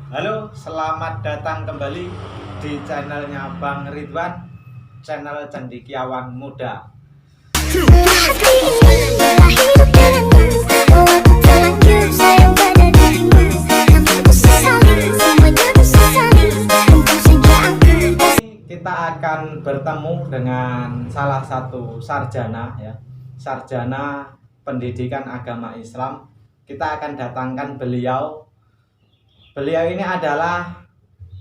Halo, selamat datang kembali di channelnya Bang Ridwan, channel Cendekiawan Muda. Kita akan bertemu dengan salah satu sarjana ya, sarjana pendidikan agama Islam. Kita akan datangkan beliau. Beliau ini adalah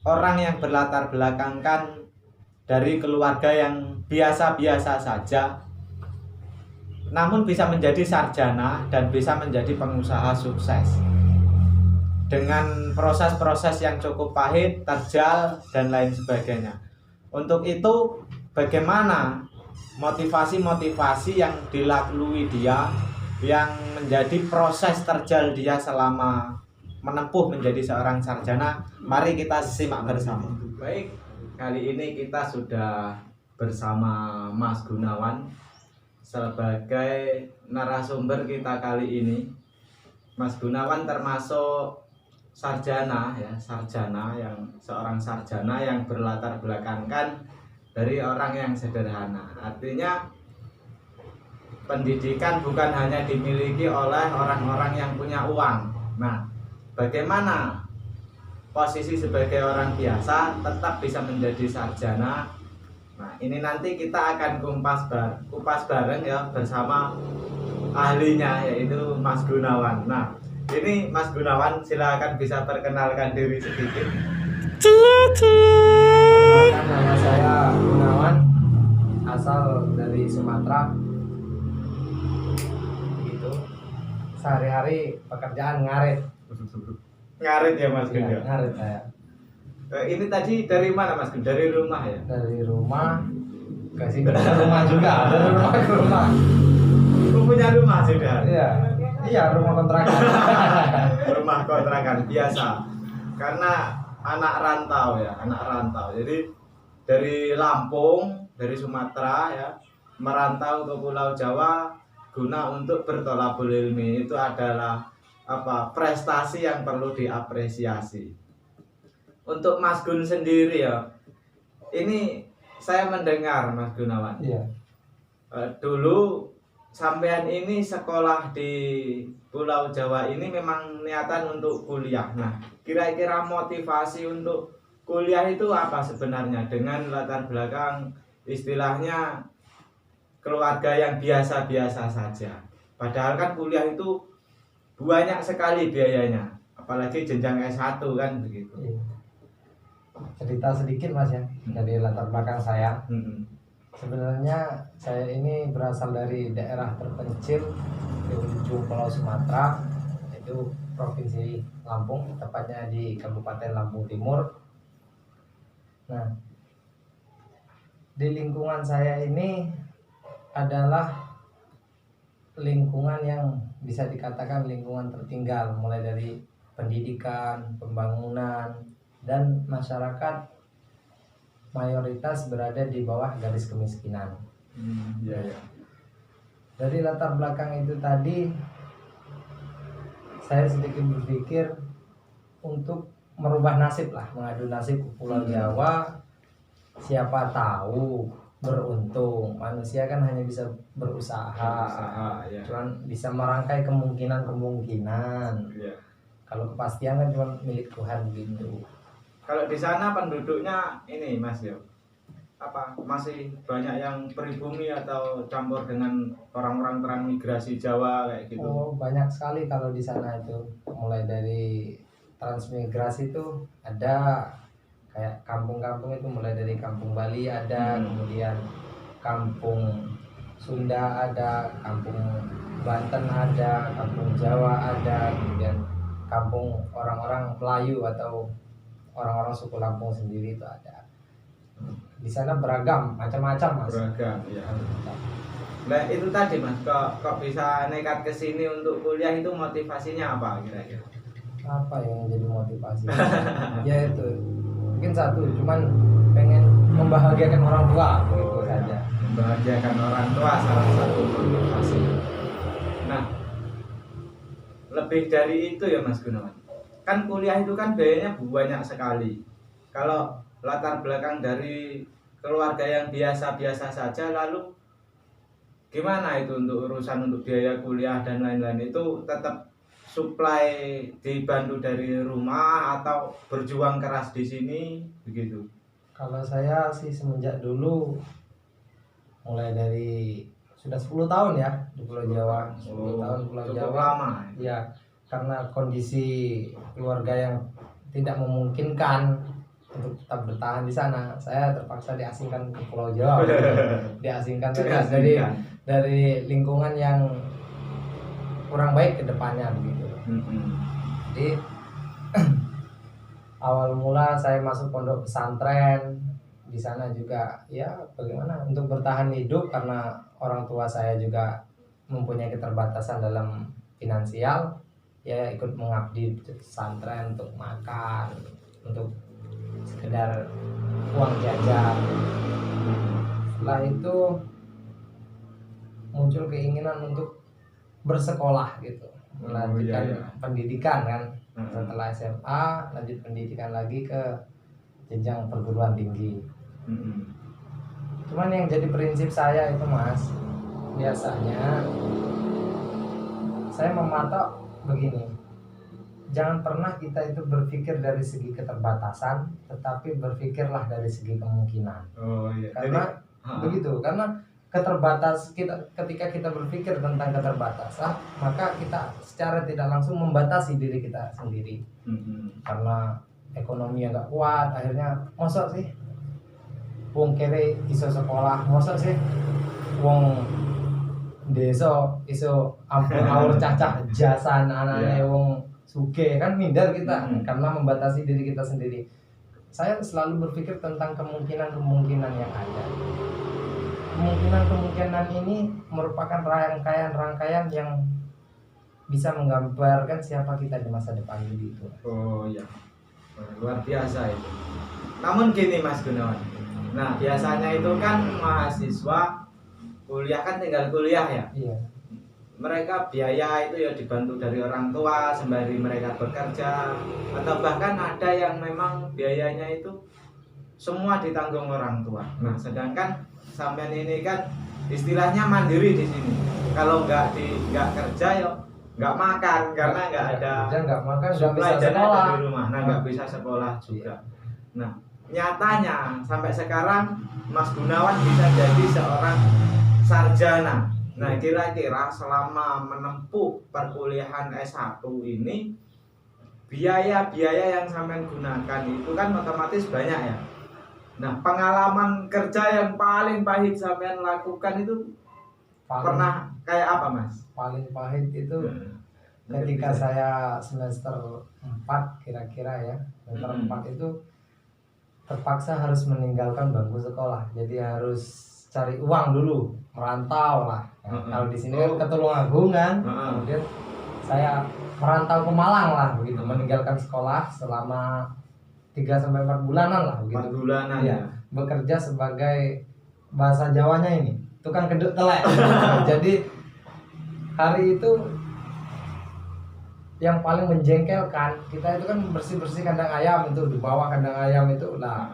orang yang berlatar belakangkan dari keluarga yang biasa-biasa saja, namun bisa menjadi sarjana dan bisa menjadi pengusaha sukses dengan proses-proses yang cukup pahit, terjal, dan lain sebagainya. Untuk itu, bagaimana motivasi-motivasi yang dilalui dia, yang menjadi proses terjal dia selama menempuh menjadi seorang sarjana, mari kita simak bersama. Baik, kali ini kita sudah bersama Mas Gunawan sebagai narasumber kita kali ini. Mas Gunawan termasuk sarjana ya, seorang sarjana yang berlatar belakangkan dari orang yang sederhana. Artinya pendidikan bukan hanya dimiliki oleh orang-orang yang punya uang. Nah, bagaimana posisi sebagai orang biasa tetap bisa menjadi sarjana? Nah, ini nanti kita akan kupas bareng ya bersama ahlinya, yaitu Mas Gunawan. Nah, ini Mas Gunawan, silakan bisa perkenalkan diri sedikit. Nama saya Gunawan, asal dari Sumatera. Gitu. Sehari-hari pekerjaan ngarit. Ngarit ya Mas Gun? Iya, ngarit saya. Ini tadi dari mana Mas Gun? Dari rumah ya? Dari rumah ke sini, ke rumah juga, dari rumah ke rumah. Punya rumah sudah? Iya, iya, rumah kontrakan. Rumah kontrakan biasa. Karena anak rantau ya, anak rantau. Jadi dari Lampung, dari Sumatera ya, merantau ke Pulau Jawa guna untuk bertolabul ilmi. Itu adalah prestasi yang perlu diapresiasi. Untuk Mas Gun sendiri ya, ini saya mendengar Mas Gunawan. Iya. Dulu sampean ini sekolah di Pulau Jawa ini memang niatan untuk kuliah. Nah, kira-kira motivasi untuk kuliah itu apa sebenarnya, dengan latar belakang istilahnya keluarga yang biasa-biasa saja? Padahal kan kuliah itu banyak sekali biayanya, apalagi jenjang S1 kan begitu. Iya. Cerita sedikit Mas ya, dari latar belakang saya. Sebenarnya saya ini berasal dari daerah terpencil di ujung Pulau Sumatera, yaitu Provinsi Lampung, tepatnya di Kabupaten Lampung Timur. Nah, di lingkungan saya ini adalah lingkungan yang bisa dikatakan lingkungan tertinggal, mulai dari pendidikan, pembangunan, dan masyarakat mayoritas berada di bawah garis kemiskinan. Iya, ya. Dari latar belakang itu tadi, saya sedikit berpikir untuk merubah nasib lah, mengadu nasib ke Pulau Jawa. Siapa tahu beruntung. Manusia kan hanya bisa berusaha, Ya. cuman bisa merangkai kemungkinan-kemungkinan. Ya. Kalau kepastian kan cuma milik Tuhan gitu. Kalau di sana penduduknya ini Mas ya, masih banyak yang pribumi atau campur dengan orang-orang transmigrasi Jawa kayak gitu? Oh, banyak sekali kalau di sana itu. Mulai dari transmigrasi itu ada, kayak kampung-kampung itu mulai dari kampung Bali ada, kemudian kampung Sunda ada, kampung Banten ada, kampung Jawa ada, kemudian kampung orang-orang Melayu atau orang-orang suku Lampung sendiri itu ada. Di sana beragam, macam-macam Mas. Beragam ya. Nah itu tadi Mas, kok bisa nekat ke sini untuk kuliah, itu motivasinya apa kira-kira? Apa yang jadi motivasi? Ya itu, mungkin satu, cuman pengen membahagiakan orang tua, begitu saja. Membahagiakan orang tua salah satu motivasi. Nah, lebih dari itu ya Mas Gunawan, kan kuliah itu kan biayanya banyak sekali. Kalau latar belakang dari keluarga yang biasa-biasa saja, lalu gimana itu untuk urusan untuk biaya kuliah dan lain-lain, itu tetap supply dibantu dari rumah atau berjuang keras di sini begitu? Kalau saya sih semenjak dulu, mulai dari sudah 10 tahun ya di Pulau Jawa, 10 tahun Pulau cukup Jawa. lama. Ya, karena kondisi keluarga yang tidak memungkinkan untuk tetap bertahan di sana, saya terpaksa diasingkan ke Pulau Jawa. Diasingkan dari lingkungan yang kurang baik ke depannya begitu. Jadi awal mula saya masuk pondok pesantren, di sana juga ya bagaimana untuk bertahan hidup, karena orang tua saya juga mempunyai keterbatasan dalam finansial, ya ikut mengabdi di pesantren untuk makan, untuk sekedar uang jajan. Setelah itu muncul keinginan untuk bersekolah gitu, melanjutkan pendidikan kan. Setelah SMA lanjut pendidikan lagi ke jenjang perguruan tinggi. Cuman yang jadi prinsip saya itu Mas, biasanya saya mematok begini, jangan pernah kita itu berpikir dari segi keterbatasan, tetapi berpikirlah dari segi kemungkinan. Karena begitu, karena ketika kita berpikir tentang keterbatasan, maka kita secara tidak langsung membatasi diri kita sendiri. Karena ekonomi yang gak kuat, akhirnya masa sih wong kere iso sekolah, masa sih wong desa iso ampun awur cacah jasa anak-anaknya wong sugih, kan minder kita karena membatasi diri kita sendiri. Saya selalu berpikir tentang kemungkinan-kemungkinan yang ada. Kemungkinan-kemungkinan ini merupakan rangkaian-rangkaian yang bisa menggambarkan siapa kita di masa depan gitu. Oh ya, luar biasa itu. Namun gini Mas Gunawan, nah biasanya itu kan mahasiswa kuliah kan tinggal kuliah ya. Iya. Mereka biaya itu ya dibantu dari orang tua sembari mereka bekerja, atau bahkan ada yang memang biayanya itu semua ditanggung orang tua. Nah sedangkan sampean ini kan istilahnya mandiri di sini. Kalau nggak kerja ya nggak makan, karena nggak ada nggak makan, nggak supply bisa dana sekolah dari rumah. Nah nggak bisa sekolah juga. Nah nyatanya sampai sekarang Mas Gunawan bisa jadi seorang sarjana. Nah kira-kira selama menempuh perkuliahan S1 ini, biaya-biaya yang sampean gunakan itu kan otomatis banyak ya. Nah pengalaman kerja yang paling pahit sampean lakukan itu pernah kayak apa Mas? Paling pahit itu ketika saya semester 4 kira-kira ya, semester 4 itu terpaksa harus meninggalkan bangku sekolah, jadi harus cari uang dulu, merantau lah. Kalau di sini kan ke Tulungagung kan, kemudian saya merantau ke Malang lah begitu, meninggalkan sekolah selama 3-4 bulanan lah begitu. 4 bulanan ya. Bekerja sebagai bahasa Jawanya ini tukang kedut telek. Jadi hari itu yang paling menjengkelkan, kita itu kan bersih-bersih kandang ayam itu, di bawah kandang ayam itu lah.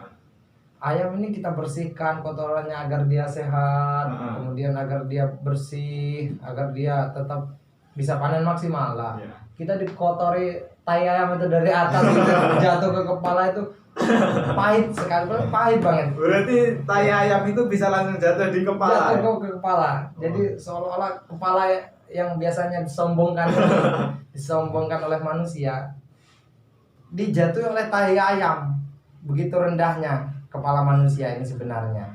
Ayam ini kita bersihkan kotorannya agar dia sehat, kemudian agar dia bersih, agar dia tetap bisa panen maksimal lah. Kita dikotori tai ayam itu dari atas gitu, jatuh ke kepala itu pahit sekali, pahit banget. Berarti tai ayam itu bisa langsung jatuh di kepala. Jatuh ke kepala. Jadi seolah-olah kepala yang biasanya disombongkan oleh manusia, dijatuhi oleh tai ayam. Begitu rendahnya kepala manusia ini sebenarnya.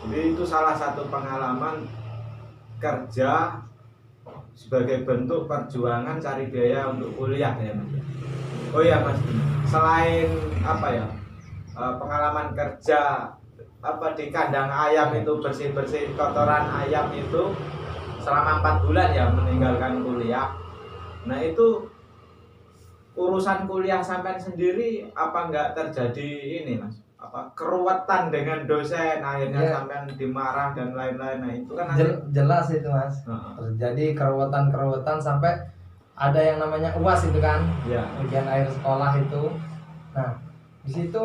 Jadi itu salah satu pengalaman kerja sebagai bentuk perjuangan cari biaya untuk kuliah ya Mas. Oh ya Mas, selain apa ya, pengalaman kerja di kandang ayam itu, bersih-bersih kotoran ayam itu selama 4 bulan ya meninggalkan kuliah. Nah itu urusan kuliah sampean sendiri apa enggak terjadi ini Mas? Apa keruwetan dengan dosen akhirnya sampean dimarah dan lain-lain. Nah itu kan jelas itu Mas. Terjadi keruwetan sampai ada yang namanya UAS itu kan, Ya. ujian akhir sekolah itu. Nah di situ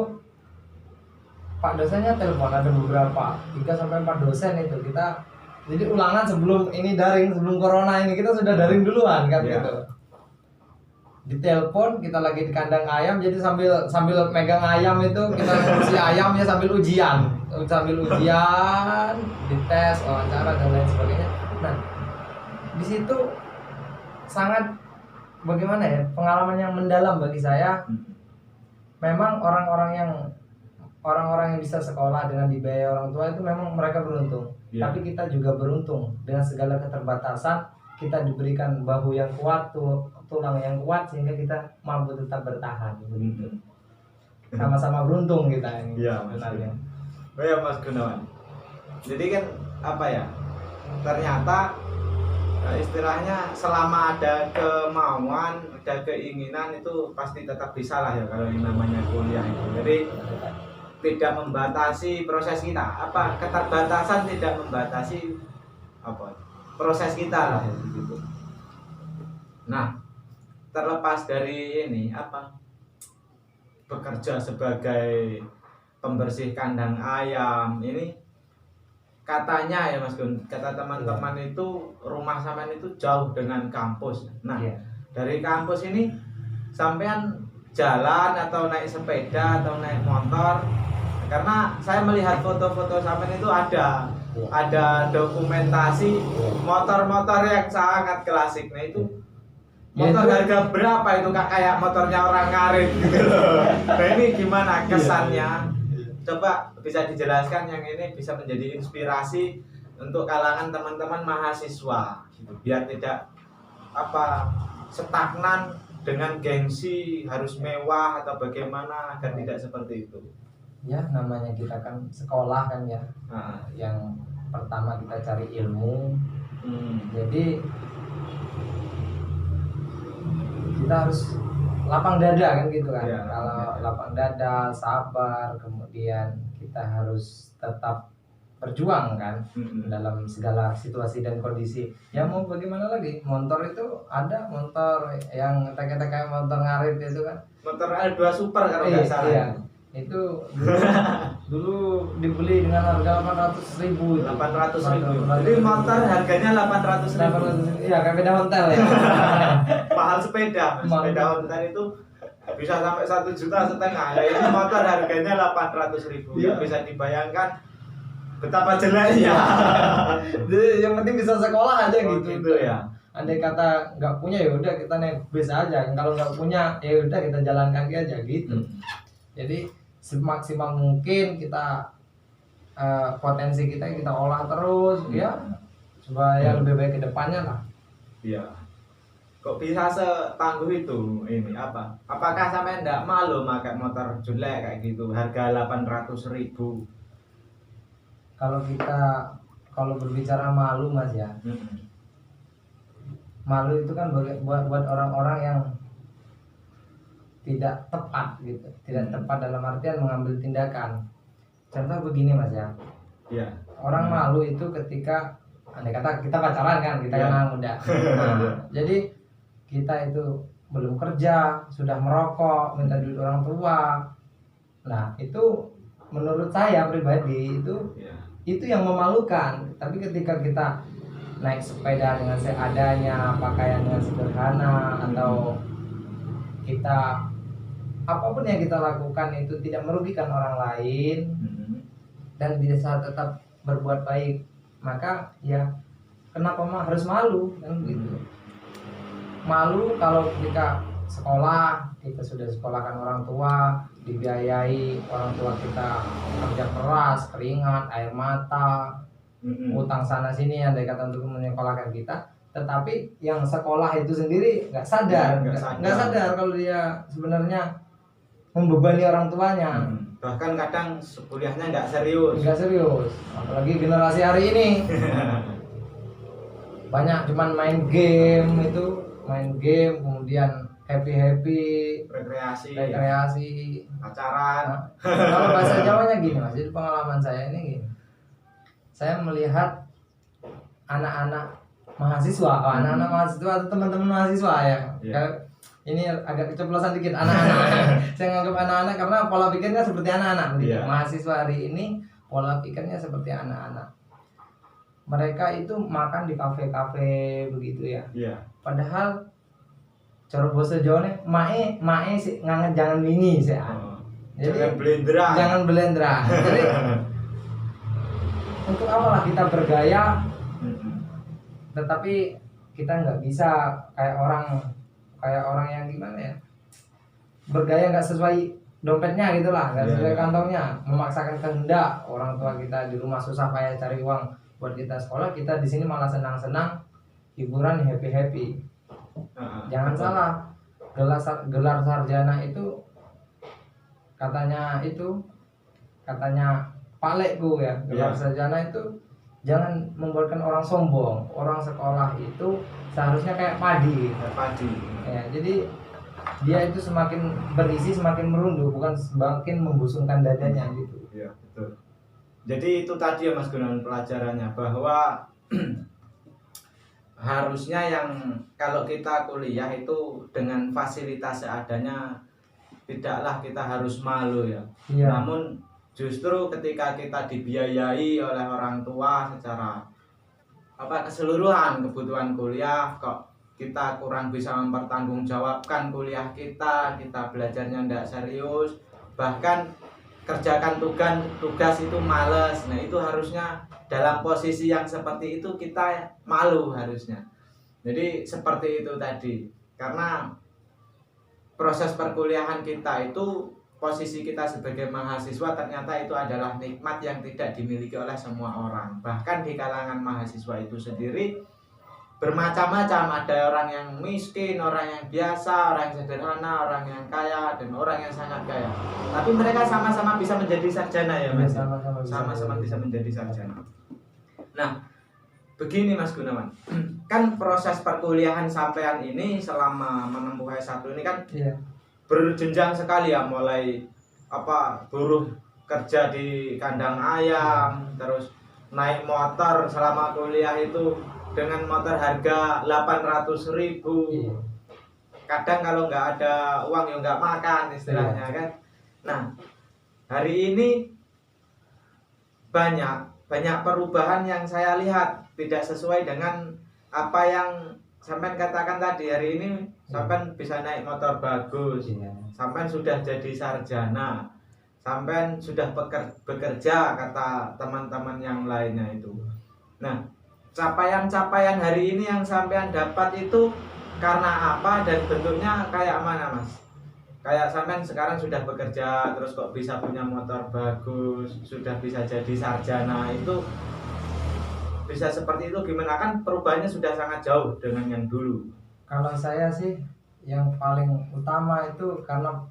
Pak dosennya telepon, ada beberapa 3 sampai 4 dosen itu kita, jadi ulangan sebelum ini daring, sebelum corona ini kita sudah daring duluan kan Iya. gitu. Ditelepon, kita lagi di kandang ayam, jadi sambil megang ayam itu kita ngurusi ayam ya sambil ujian, dites, wawancara dan lain sebagainya. Nah di situ sangat bagaimana ya, pengalaman yang mendalam bagi saya. Memang orang-orang yang bisa sekolah dengan dibiayai orang tua itu memang mereka beruntung. Iya. Tapi kita juga beruntung dengan segala keterbatasan, kita diberikan bahu yang kuat, tulang yang kuat sehingga kita mampu tetap bertahan begitu. Sama-sama beruntung kita ini. Iya, Mas sebenarnya. Oh ya Mas Gunawan. Jadi kan apa ya? Ternyata istilahnya selama ada kemauan, ada keinginan itu pasti tetap bisa lah ya kalau yang namanya kuliah itu. Jadi tidak membatasi proses kita. Apa keterbatasan tidak membatasi apa proses kita lah ya, gitu. Nah, terlepas dari ini apa bekerja sebagai pembersih kandang ayam ini, katanya ya Mas Gun, kata teman-teman itu rumah sampean itu jauh dengan kampus. Nah, Iya. dari kampus ini sampean jalan atau naik sepeda atau naik motor? Karena saya melihat foto-foto sampean itu ada dokumentasi motor-motor yang sangat klasik. Nah itu motor harga berapa itu Kak, kayak motornya orang ngarit gitu loh. Nah ini gimana kesannya? Coba bisa dijelaskan, yang ini bisa menjadi inspirasi untuk kalangan teman-teman mahasiswa gitu. Biar tidak apa stagnan dengan gengsi harus mewah atau bagaimana, agar tidak seperti itu. Ya namanya kita kan sekolah kan ya. Nah, Yang pertama kita cari ilmu. Jadi kita harus lapang dada kan gitu kan. Ya, Kalau lapang dada, sabar, kemudian kita harus tetap berjuang kan dalam segala situasi dan kondisi. Ya mau bagaimana lagi? Motor itu ada motor yang kayak motor ngarit itu kan. motor L2 Super kalau nggak salah. Iya. Itu dulu dibeli dengan harga 800.000. 800.000. Jadi motor harganya 800.000. Iya, kayak beda hotel ya. Mahal sepeda, Mas. Mahal. Sepeda Honda itu bisa sampai 1,5 juta. Ya ini motor harganya 800.000. Ya Iya. bisa dibayangkan betapa jeleknya. Jadi yang penting bisa sekolah aja Oh, gitu. gitu ya. Andai kata nggak punya ya udah kita naik bis aja. Kalau nggak punya ya udah kita jalan kaki aja gitu. Jadi semaksimal mungkin kita potensi kita olah terus ya supaya lebih baik ke depannya lah. Iya. Kok bisa setangguh itu ini apa? Apakah sampai enggak malu pakai motor jelek kayak gitu? Harga 800.000. Kalau berbicara malu Mas ya. Malu itu kan buat orang-orang yang tidak tepat gitu. Tidak tepat dalam artian mengambil tindakan. Contoh begini Mas ya. Iya. Orang malu itu ketika andai kata kita pacaran kan, kita Iya. kenal muda. Nah, jadi kita itu belum kerja, sudah merokok, minta duit orang tua. Nah, itu menurut saya pribadi Iya. itu yang memalukan. Tapi ketika kita naik sepeda dengan seadanya, pakaian dengan sederhana, atau kita apapun yang kita lakukan itu tidak merugikan orang lain dan bisa tetap berbuat baik, maka ya kenapa harus malu kan gitu. Malu kalau ketika sekolah, kita sudah sekolahkan orang tua, dibiayai orang tua kita, kerja keras, keringat, air mata, utang sana sini andai kata untuk menyekolahkan kita, tetapi yang sekolah itu sendiri nggak sadar kalau dia sebenarnya membebani orang tuanya. Bahkan kadang kuliahnya nggak serius. Apalagi generasi hari ini banyak cuman main game, kemudian happy rekreasi, pacaran. Kalau bahasa Jawanya gini Mas, jadi pengalaman saya ini gini, saya melihat anak-anak mahasiswa, anak-anak mahasiswa atau teman-teman mahasiswa ya. Iya. Ini agak keceplosan dikit anak-anak. Saya nganggap anak-anak karena pola pikirnya seperti anak-anak. Iya. Mahasiswa hari ini pola pikirnya seperti anak-anak. Mereka itu makan di kafe-kafe begitu ya. Iya. Padahal cara bahasa Jawa nih, mae sih ngangen jangan wingi sih. Oh. Jadi Jangan belendra. jangan belendra. Jadi untuk apalah kita bergaya, tetapi kita nggak bisa kayak orang yang gimana ya, bergaya nggak sesuai dompetnya gitulah, nggak Iya, sesuai iya. kantongnya, memaksakan kehendak orang tua kita di rumah susah payah cari uang buat kita sekolah, kita di sini malah senang-senang, hiburan, happy. Jangan Betul. salah, gelar sarjana itu katanya Pak Lekku ya, gelar Iya. sarjana itu jangan membuatkan orang sombong. Orang sekolah itu seharusnya kayak padi gitu. Padi. Ya, jadi dia itu semakin berisi semakin merunduk, bukan semakin membusungkan dadanya gitu. Iya, betul. Jadi itu tadi ya Mas Gunawan pelajarannya, bahwa harusnya yang kalau kita kuliah itu dengan fasilitas seadanya, tidaklah kita harus malu ya. Iya. Namun justru ketika kita dibiayai oleh orang tua secara keseluruhan kebutuhan kuliah, kok kita kurang bisa mempertanggungjawabkan kuliah kita belajarnya tidak serius, bahkan kerjakan tugas itu males. Nah itu harusnya dalam posisi yang seperti itu kita malu harusnya. Jadi seperti itu tadi, karena proses perkuliahan kita itu, posisi kita sebagai mahasiswa ternyata itu adalah nikmat yang tidak dimiliki oleh semua orang. Bahkan di kalangan mahasiswa itu sendiri bermacam-macam, ada orang yang miskin, orang yang biasa, orang yang sederhana, orang yang kaya, dan orang yang sangat kaya. Tapi mereka sama-sama bisa menjadi sarjana ya Mas. Sama-sama bisa menjadi sarjana. Nah, begini Mas Gunawan, kan proses perkuliahan sampean ini selama menempuh S1 ini kan Iya. berjenjang sekali ya, mulai buruh kerja di kandang ayam, terus naik motor selama kuliah itu dengan motor harga 800.000. Iya. Kadang kalau nggak ada uang ya nggak makan istilahnya kan. Nah, hari ini banyak perubahan yang saya lihat tidak sesuai dengan apa yang sampean katakan tadi. Hari ini sampean bisa naik motor bagus, Iya. sampean sudah jadi sarjana, sampean sudah bekerja kata teman-teman yang lainnya itu. Nah, capaian-capaian hari ini yang sampean dapat itu karena apa dan bentuknya kayak mana Mas? Kayak sampean sekarang sudah bekerja terus kok bisa punya motor bagus, sudah bisa jadi sarjana, itu bisa seperti itu gimana? Kan perubahannya sudah sangat jauh dengan yang dulu. Kalau saya sih yang paling utama itu karena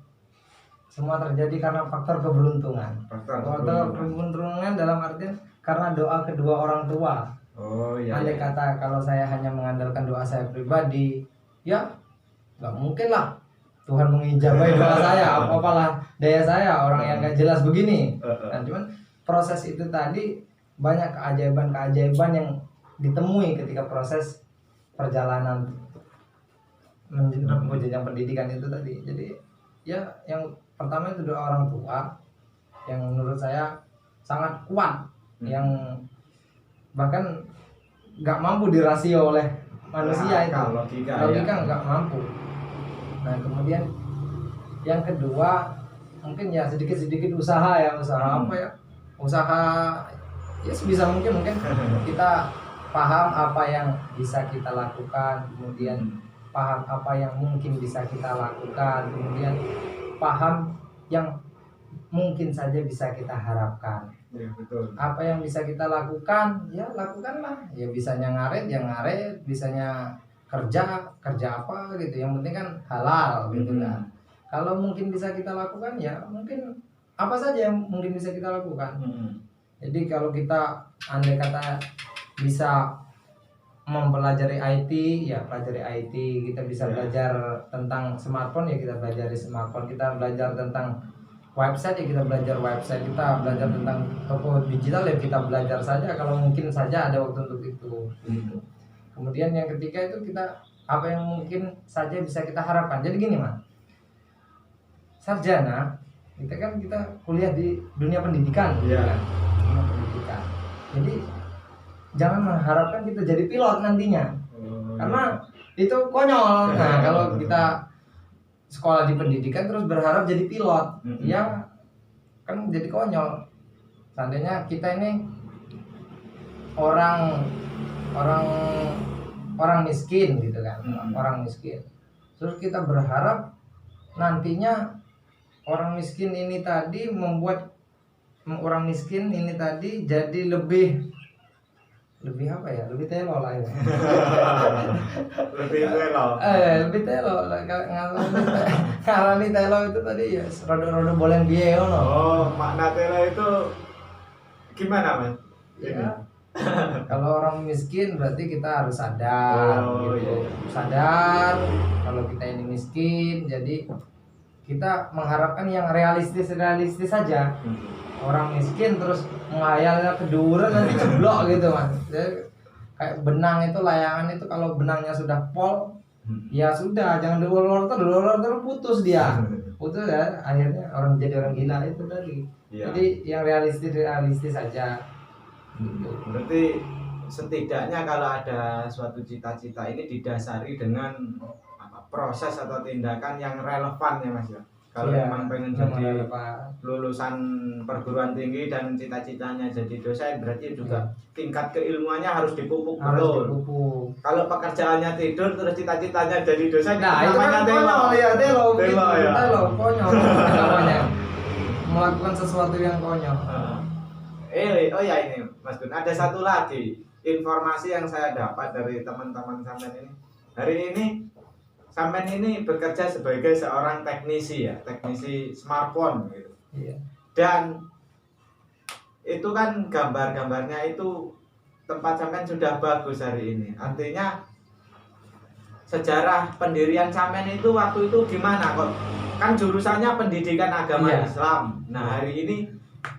semua terjadi karena faktor keberuntungan. Faktor keberuntungan dalam artian karena doa kedua orang tua. Oh iya. Andai kata kalau saya hanya mengandalkan doa saya pribadi, ya nggak mungkin lah Tuhan mengijabahi doa saya. Apalah daya saya orang yang nggak jelas begini. Nah, cuman proses itu tadi banyak keajaiban yang ditemui ketika proses perjalanan menempuh jenjang pendidikan itu tadi. Jadi ya yang pertama itu doa orang tua yang menurut saya sangat kuat, yang bahkan nggak mampu dirasio oleh manusia itu. Logika nggak mampu. Nah kemudian yang kedua mungkin ya sedikit usaha apa ya, usaha ya sebisa mungkin kita paham apa yang bisa kita lakukan, kemudian paham apa yang mungkin bisa kita lakukan, kemudian paham yang mungkin saja bisa kita harapkan. Ya, betul. Apa yang bisa kita lakukan, ya lakukanlah. Ya bisanya ngaret, ya ngaret, bisanya kerja apa gitu. Yang penting kan halal gitu kan. Kalau mungkin bisa kita lakukan, ya mungkin apa saja yang mungkin bisa kita lakukan. Jadi kalau kita andai kata bisa mempelajari IT, ya pelajari IT. Kita bisa belajar tentang smartphone, ya kita pelajari smartphone. Kita belajar tentang website, ya kita belajar website. Kita belajar tentang toko digital, ya kita belajar saja kalau mungkin saja ada waktu untuk itu gitu. Kemudian yang ketiga itu kita apa yang mungkin saja bisa kita harapkan. Jadi gini Mas, sarjana kita kuliah di dunia pendidikan, Iya. kan? Dunia pendidikan. Jadi jangan mengharapkan kita jadi pilot nantinya, karena itu konyol. Nah kalau kita sekolah di pendidikan terus berharap jadi pilot, ya kan jadi konyol. Seandainya kita ini orang miskin gitu kan, orang miskin. Terus kita berharap nantinya orang miskin ini tadi membuat orang miskin ini tadi jadi lebih apa ya? Lebih telo lah ya. Lebih telo. Lebih telo. Ngarani telo itu tadi ya rodo bolen biye ngono. Oh, makna telo itu gimana, Mas? Ya. Kalau orang miskin berarti kita harus sadar gitu. Sadar kalau kita ini miskin, jadi kita mengharapkan yang realistis saja. Orang miskin terus menghayalnya keduren nanti jeblok gitu Mas. Jadi, kayak benang itu layangan itu kalau benangnya sudah pol ya sudah, jangan diulur terus putus dia. Putus ya, akhirnya jadi orang gila itu tadi. Ya. Jadi yang realistis saja. Gitu. Berarti setidaknya kalau ada suatu cita-cita ini didasari dengan proses atau tindakan yang relevan ya Mas ya. Kalau memang pengen jadi lulusan perguruan tinggi dan cita-citanya jadi dosen, berarti juga tingkat keilmuannya harus dipupuk betul. Kalau pekerjaannya tidur terus cita-citanya jadi dosen, nah itu kan konyol ya, telo konyol namanya. Melakukan sesuatu yang konyol. Oh ya ini Mas Gun, ada satu lagi informasi yang saya dapat dari teman-teman sampean ini. Hari ini sampean ini bekerja sebagai seorang teknisi ya, teknisi smartphone gitu. Iya. Dan itu kan gambar-gambarnya itu tempat sampean sudah bagus hari ini. Artinya sejarah pendirian sampean itu waktu itu gimana kok? Kan jurusannya pendidikan agama Islam. Nah, hari ini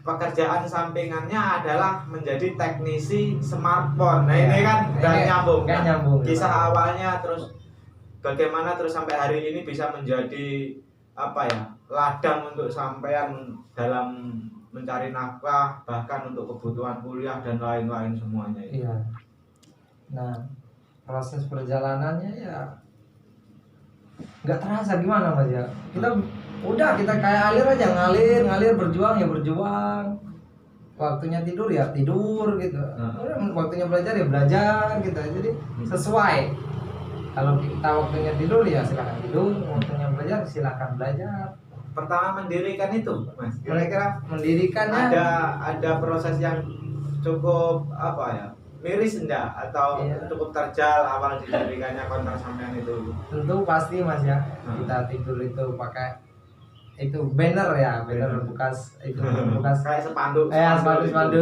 pekerjaan sampingannya adalah menjadi teknisi smartphone. Nah, ini kan udah nyambung. Kisah awalnya terus bagaimana terus sampai hari ini bisa menjadi apa ya, ladang untuk sampean dalam mencari nafkah, bahkan untuk kebutuhan kuliah dan lain-lain semuanya. Iya. Nah, proses perjalanannya ya nggak terasa gimana Mas ya. Kita kayak alir aja, ngalir berjuang ya berjuang. Waktunya tidur ya tidur gitu. Waktunya belajar ya belajar gitu. Jadi sesuai. Kalau kita waktunya tidur ya silakan tidur, waktunya belajar silakan belajar. Pertama mendirikan itu, Mas. Kira-kira mendirikannya ada proses yang cukup apa ya? Miris enggak atau cukup terjal awal didirikannya konter sampean itu? Tentu pasti Mas ya. Kita tidur itu pakai itu banner bekas kayak spanduk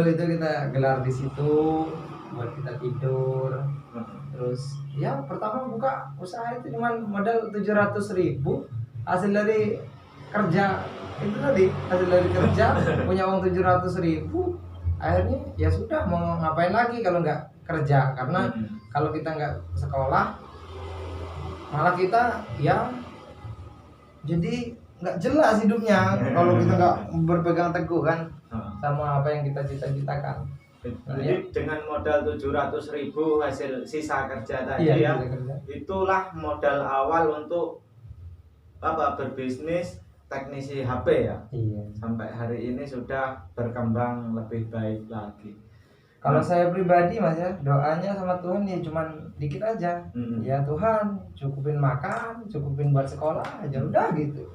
itu kita gelar di situ buat kita tidur. Terus ya pertama buka usaha itu cuma modal 700.000 hasil dari kerja itu tadi, hasil dari kerja punya uang 700.000. Akhirnya ya sudah, mau ngapain lagi kalau nggak kerja, karena kalau kita nggak sekolah malah kita ya jadi nggak jelas hidupnya kalau kita nggak berpegang teguh kan sama apa yang kita cita-citakan. Jadi dengan modal 700.000 hasil sisa kerja tadi itulah modal awal untuk berbisnis teknisi HP ya. Iya. Sampai hari ini sudah berkembang lebih baik lagi. Kalau saya pribadi Mas ya, doanya sama Tuhan ya cuman dikit aja. Ya Tuhan, cukupin makan, cukupin buat sekolah aja udah gitu.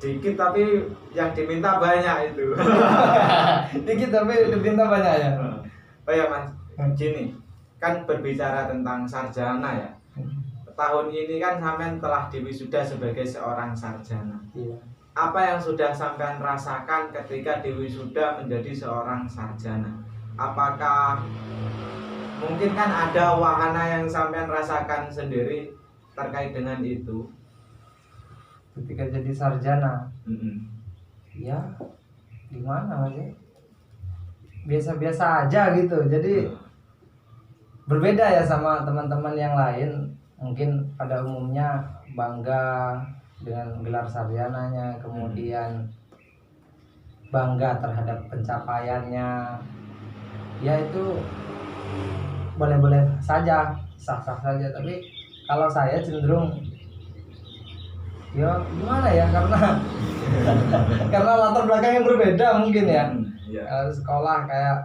Dikit tapi yang diminta banyak itu. Dikit tapi diminta banyak ya. Oh ya Mas, gini, kan berbicara tentang sarjana ya. Tahun ini kan sampean telah diwisuda sebagai seorang sarjana. Iya. Apa yang sudah sampean rasakan ketika diwisuda menjadi seorang sarjana? Apakah mungkin kan ada wahana yang sampean rasakan sendiri terkait dengan itu? Ketika jadi sarjana, ya gimana Mas ya? Biasa-biasa aja gitu. Jadi berbeda ya sama teman-teman yang lain. Mungkin pada umumnya bangga dengan gelar sarjananya, kemudian bangga terhadap pencapaiannya. Ya itu boleh-boleh saja, sah-sah saja. Tapi kalau saya cenderung ya gimana ya, karena latar belakang yang berbeda mungkin ya. Iya. Sekolah kayak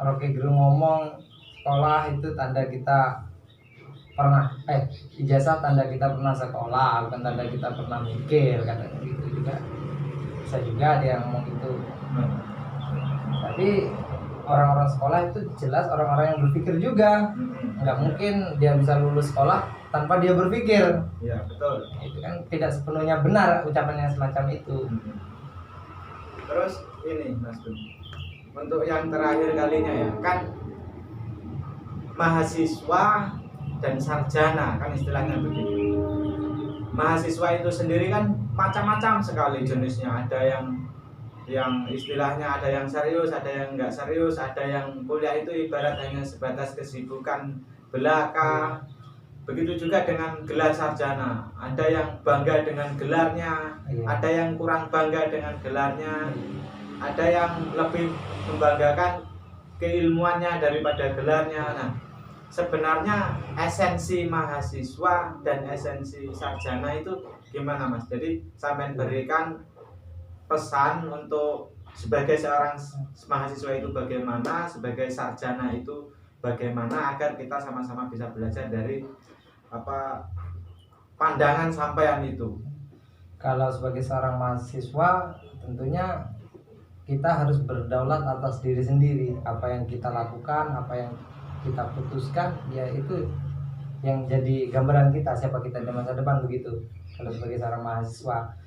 Rocky Gerung ngomong, sekolah itu tanda kita pernah ijazah tanda kita pernah sekolah, bukan tanda kita pernah mikir, katanya gitu juga. Bisa juga dia ngomong gitu. Tapi orang-orang sekolah itu jelas orang-orang yang berpikir juga. Nggak mungkin dia bisa lulus sekolah tanpa dia berpikir. Iya, betul. Itu kan tidak sepenuhnya benar ucapannya semacam itu. Terus ini Mas Gun, untuk yang terakhir kalinya ya, kan mahasiswa dan sarjana kan istilahnya begitu. Mahasiswa itu sendiri kan macam-macam sekali jenisnya. Ada yang istilahnya ada yang serius, ada yang enggak serius, ada yang kuliah itu ibarat hanya sebatas kesibukan belaka. Begitu juga dengan gelar sarjana. Ada yang bangga dengan gelarnya, ada yang kurang bangga dengan gelarnya, ada yang lebih membanggakan keilmuannya daripada gelarnya. Nah, sebenarnya esensi mahasiswa dan esensi sarjana itu gimana Mas? Jadi sampai berikan pesan untuk sebagai seorang mahasiswa itu bagaimana, sebagai sarjana itu bagaimana, agar kita sama-sama bisa belajar dari pandangan sampean itu. Kalau sebagai seorang mahasiswa tentunya kita harus berdaulat atas diri sendiri. Apa yang kita lakukan, apa yang kita putuskan, ya itu yang jadi gambaran kita siapa kita di masa depan, begitu. Kalau sebagai seorang mahasiswa.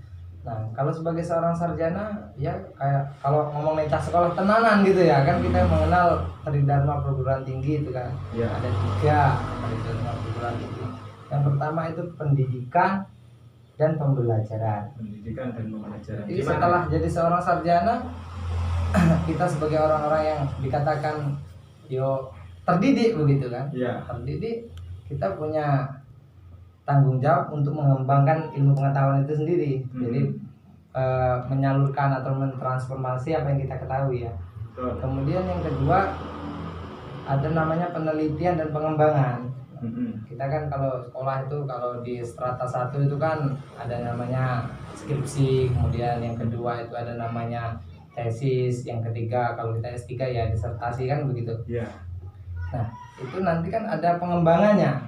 Nah, kalau sebagai seorang sarjana, ya kayak kalau ngomong mencah sekolah tenanan gitu ya, kan kita mengenal Tridharma perguruan tinggi itu kan. Ya. Ada 3 Tridharma perguruan tinggi. Yang pertama itu pendidikan dan pembelajaran. Pendidikan dan pembelajaran. Jadi setelah jadi seorang sarjana, kita sebagai orang-orang yang dikatakan terdidik begitu kan. Ya. Terdidik, kita punya tanggung jawab untuk mengembangkan ilmu pengetahuan itu sendiri. Jadi menyalurkan atau mentransformasi apa yang kita ketahui ya. Kemudian yang kedua ada namanya penelitian dan pengembangan. Kita kan kalau sekolah itu, kalau di strata 1 itu kan ada namanya skripsi, kemudian yang kedua itu ada namanya tesis, yang ketiga kalau kita S3 ya disertasi kan begitu. Iya. Nah, itu nanti kan ada pengembangannya.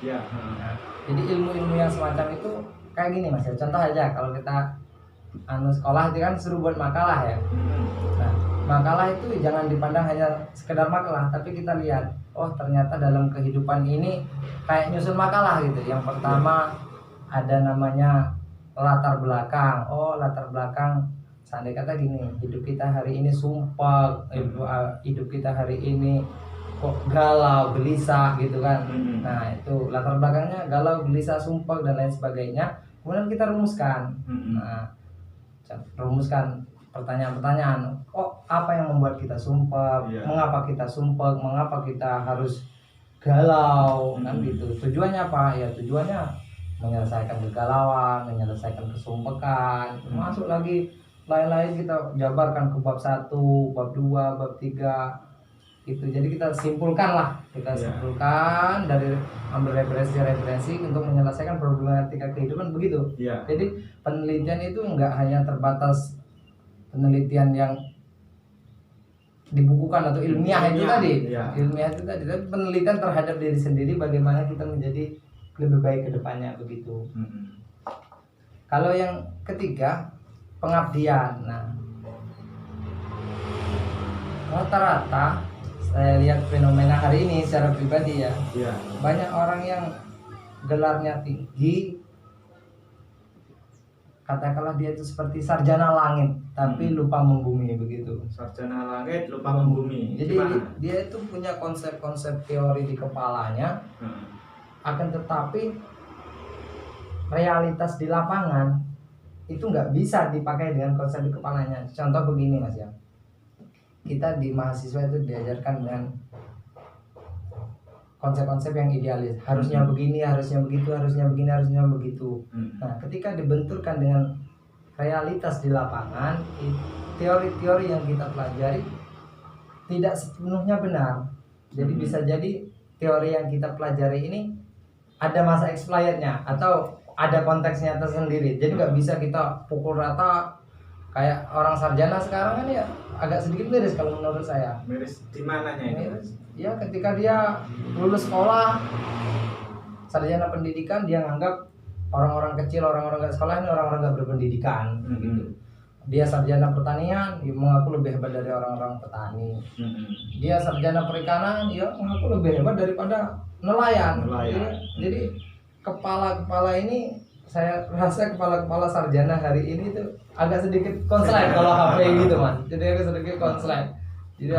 Iya. Nah, jadi ilmu-ilmu yang semacam itu kayak gini Mas ya. Contoh aja kalau kita sekolah itu kan suruh buat makalah ya. Nah, makalah itu jangan dipandang hanya sekedar makalah, tapi kita lihat, oh ternyata dalam kehidupan ini kayak nyusun makalah gitu. Yang pertama ada namanya latar belakang. Oh, latar belakang seandainya kata gini, hidup kita hari ini sumpah, hidup kita hari ini kok galau, gelisah gitu kan. Nah, itu latar belakangnya galau, gelisah, sumpah dan lain sebagainya. Kemudian kita rumuskan. Nah, rumuskan pertanyaan-pertanyaan. Oh, apa yang membuat kita sumpah? Mengapa kita sumpah? Mengapa kita harus galau? Kan gitu. Tujuannya apa? Ya tujuannya menyelesaikan kegalauan, menyelesaikan kesumpahan. Masuk lagi lain-lain kita jabarkan ke bab 1, bab 2, bab 3 gitu. Jadi kita simpulkan lah, simpulkan dari ambil referensi untuk menyelesaikan problematika kehidupan begitu. Jadi penelitian itu enggak hanya terbatas penelitian yang dibukukan atau ilmiah itu tadi, ilmiah itu tadi, tapi penelitian terhadap diri sendiri, bagaimana kita menjadi lebih baik ke depannya begitu. Kalau yang ketiga pengabdian. Nah, rata-rata saya lihat fenomena hari ini secara pribadi ya, banyak orang yang gelarnya tinggi, katakanlah dia itu seperti sarjana langit tapi lupa membumi begitu. Sarjana langit lupa membumi. Jadi dia itu punya konsep-konsep teori di kepalanya, akan tetapi realitas di lapangan itu nggak bisa dipakai dengan konsep di kepalanya. Contoh begini Mas ya, kita di mahasiswa itu diajarkan dengan konsep-konsep yang idealis, harusnya begini, harusnya begitu, harusnya begini, harusnya begitu. Nah, ketika dibenturkan dengan realitas di lapangan, teori-teori yang kita pelajari tidak sepenuhnya benar. Jadi bisa jadi teori yang kita pelajari ini ada masa expirednya atau ada konteksnya tersendiri. Jadi nggak bisa kita pukul rata kayak orang sarjana sekarang kan ya agak sedikit miris kalau menurut saya. Miris di mananya ini? Miris. Ya ketika dia lulus sekolah sarjana pendidikan, dia nganggap orang-orang kecil, orang-orang nggak sekolah ini orang-orang nggak berpendidikan. Gitu. Dia sarjana pertanian, dia mengaku lebih hebat dari orang-orang petani. Dia sarjana perikanan, dia mengaku lebih hebat daripada nelayan. Jadi kepala-kepala ini, saya rasa kepala-kepala sarjana hari ini tuh agak sedikit konslet kalau HP gitu mas. Jadi agak sedikit konslet. Jadi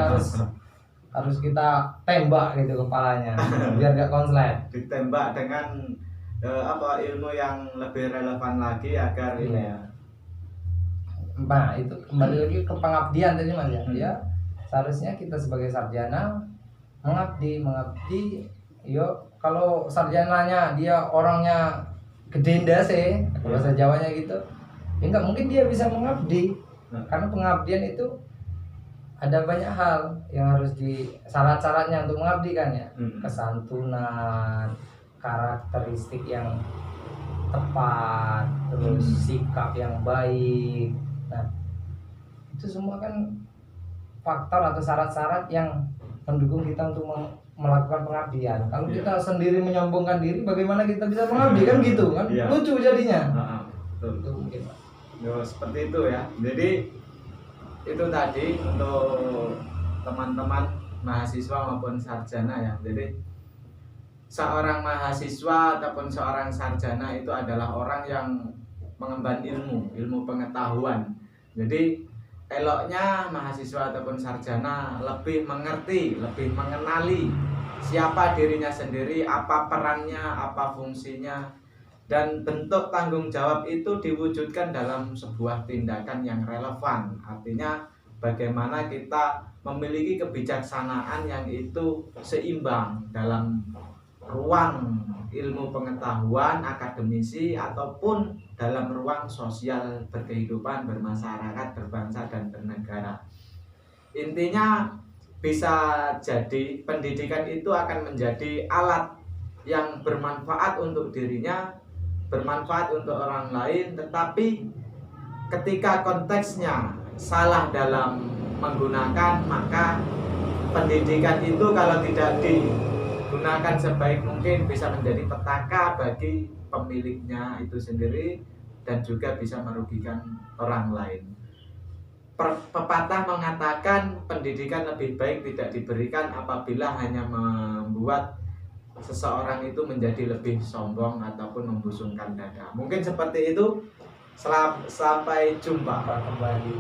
harus kita tembak gitu kepalanya biar gak konslet. Ditembak dengan ilmu yang lebih relevan lagi agar ini ya. Nah itu kembali lagi ke pengabdian tadi mas ya. Dia seharusnya kita sebagai sarjana mengabdi. Yo kalau sarjananya dia orangnya gede ndase, bahasa Jawanya gitu, ya nggak mungkin dia bisa mengabdi. Karena pengabdian itu ada banyak hal yang harus syarat-syaratnya untuk mengabdi kan ya. Kesantunan, karakteristik yang tepat, terus sikap yang baik. Nah itu semua kan faktor atau syarat-syarat yang mendukung kita untuk melakukan pengabdian. Kalau kita sendiri menyombongkan diri, bagaimana kita bisa mengabdi kan gitu kan? Lucu jadinya. Betul. Itu mungkin Pak. Seperti itu ya. Jadi itu tadi untuk teman-teman mahasiswa maupun sarjana ya. Jadi seorang mahasiswa ataupun seorang sarjana itu adalah orang yang mengemban ilmu pengetahuan. Jadi eloknya mahasiswa ataupun sarjana lebih mengerti, lebih mengenali siapa dirinya sendiri, apa perannya, apa fungsinya, dan bentuk tanggung jawab itu diwujudkan dalam sebuah tindakan yang relevan. Artinya bagaimana kita memiliki kebijaksanaan yang itu seimbang dalam ruang ilmu pengetahuan akademisi ataupun dalam ruang sosial berkehidupan, bermasyarakat, berbangsa dan bernegara. Intinya bisa jadi pendidikan itu akan menjadi alat yang bermanfaat untuk dirinya, bermanfaat untuk orang lain, tetapi ketika konteksnya salah dalam menggunakan, maka pendidikan itu kalau tidak digunakan sebaik mungkin bisa menjadi petaka bagi pemiliknya itu sendiri dan juga bisa merugikan orang lain. Pepatah mengatakan pendidikan lebih baik tidak diberikan apabila hanya membuat seseorang itu menjadi lebih sombong ataupun membusungkan dada. Mungkin seperti itu. Sampai jumpa Kembali.